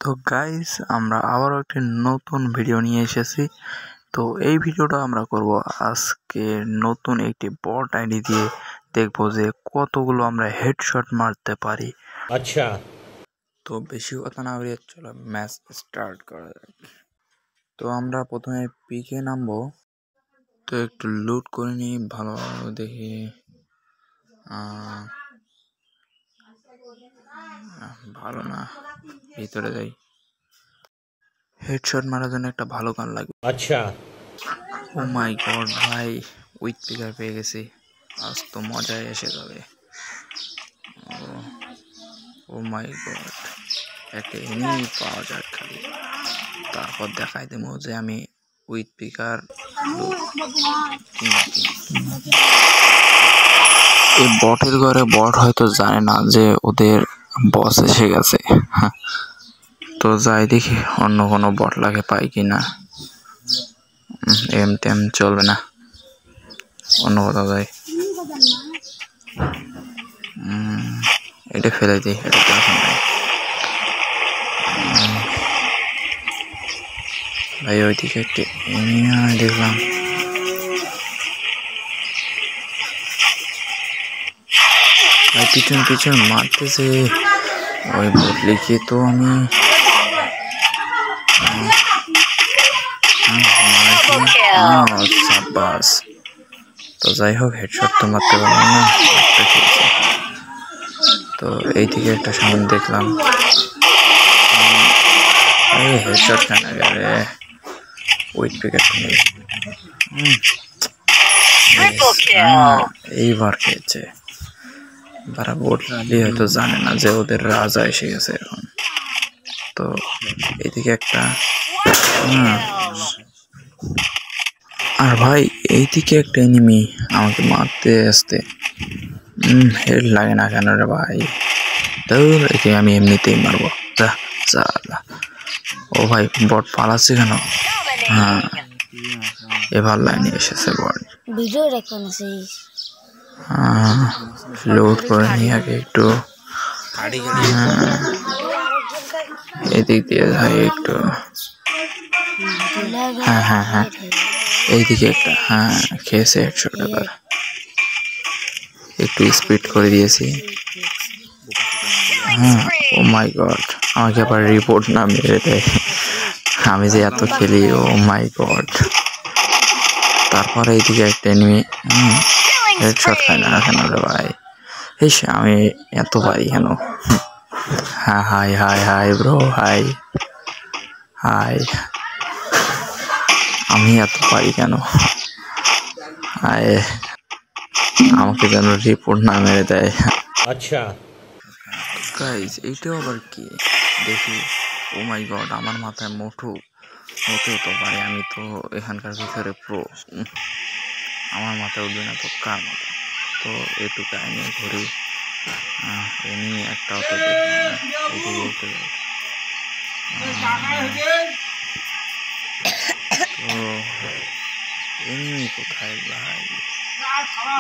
তো গাইস আমরা আবারও একটি নতুন ভিডিও নিয়ে এসেছি। তো এই ভিডিওটা আমরা করব আজকে নতুন একটি বট আইডি দিয়ে, দেখবো যে কতগুলো আমরা হেডশট মারতে পারি। আচ্ছা, তো বেশি কথা না বলে চলো ম্যাচ স্টার্ট করা যাক। তো আমরা প্রথমে পিকে নামবো। তো একটু লুট করে নিই ভালো দেখে। ভালো না, ভিতরে যাই। হেডশট মারার জন্য একটা ভালো গান লাগবে। আচ্ছা, ও মাই গড ভাই, উইথ পিকার পেয়ে গেছি। আজ তো মজাই এসে যাবে। ও মাই গড, একটা এনিমি পাওয়া যাক খালি, তারপর দেখাই দেবো যে আমি উইথ পিকার। এই বটের ঘরে বট হয়তো জানে না যে ওদের বস এসে গেছে। তো যাই দেখি অন্য কোনো বট লাগে পাই কিনা। এম টেম চলবে না, অন্য কোথাও যাই। এটা ফেলে দিই, এটা দরকার নাই। ভাই ওইদিকে একটি দেখলাম। ভাই পিছন পিছন মারতেছে ওই বদলিকে। তো আমি সাব্বাস। তো যাই হোক, হেডশট তো মারতে পারলাম না, একটা খেয়েছে। তো এই দিকে একটা সামনে দেখলাম, হেডশট কেন গেলে উইথ পিকেট নেই। এইবার খেয়েছে। তারা বোট রালি হয়তো জানে না যে ওদের রাজা এসে গেছে এখন। তো এইদিকে একটা, আর ভাই এইদিকে একটা এনিমি আমাকে মারতে আসতে। হেড লাগে না কেন রে ভাই? তো একে আমি এমনিতেই মারবো। যা যা। ও ভাই বট পালাচ্ছে কেন? হ্যাঁ, এবার লাইনে এসেছে বট। লোড করে নিয়ে আগে একটু এদিক দিয়ে যাই একটু। হ্যাঁ হ্যাঁ হ্যাঁ, এইদিকে একটা, হ্যাঁ খেয়েছে হেডশট। এবার একটু স্পিড করে দিয়েছি। হ্যাঁ, ও মাই গড, আমাকে আবার রিপোর্ট না মেরে দেয়। আমি যে এত খেলি, ও মাই গড। তারপরে এইদিকে একটা এনিমি হেডশট খায় না কেন রে ভাই? আমি এত পারি কেন? হ্যাঁ, high high hi bro, high high. আমি এত পারি কেন? হায়, আমাকে যেন রিপোর্ট না মেরে দেয়। আচ্ছা গাইস এইটাও আবার কি দেখি। ও মাই গড, আমার মাথায় মোটেও তো পারে। আমি তো এখানকার ভিতরে প্রো, আমার মাথায় উঠবে না তো কার মাথা? তো একটু কাহিনী ঘুরি, এমনি একটা অত তো এনিমি কোথায় ভাই?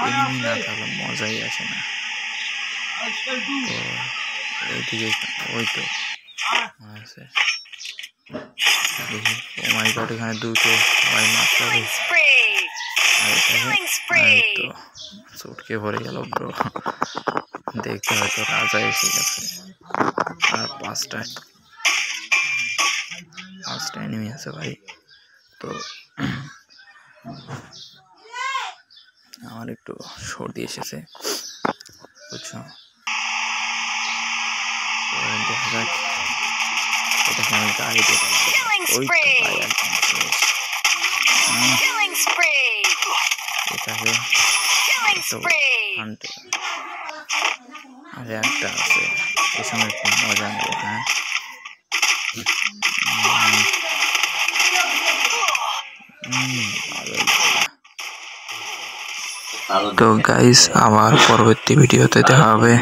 এনিমি না থাকলে মজাই আসে না। তো এইদিকে ওই তো আছে দেখি। ও মাই গড, এখানে দুটো ভাই মারতে হবে। তো চটকে ভরে গেল ব্রো। দেখতে হয়তো রাজা এসে গেছে। আর পাঁচটা এনিমি আছে ভাই। তো আমার একটু সর্দি এসেছে, বুঝছো? দেখা যাক, এটাকে আমি গাড়ি দিয়ে ওই তো ভাই একদম শেষ। এটাকে আর একটা আছে, এর সঙ্গে একটু মজা নেবো। হ্যাঁ, তো গাইস আবার পরবর্তী ভিডিওতে দেখা হবে।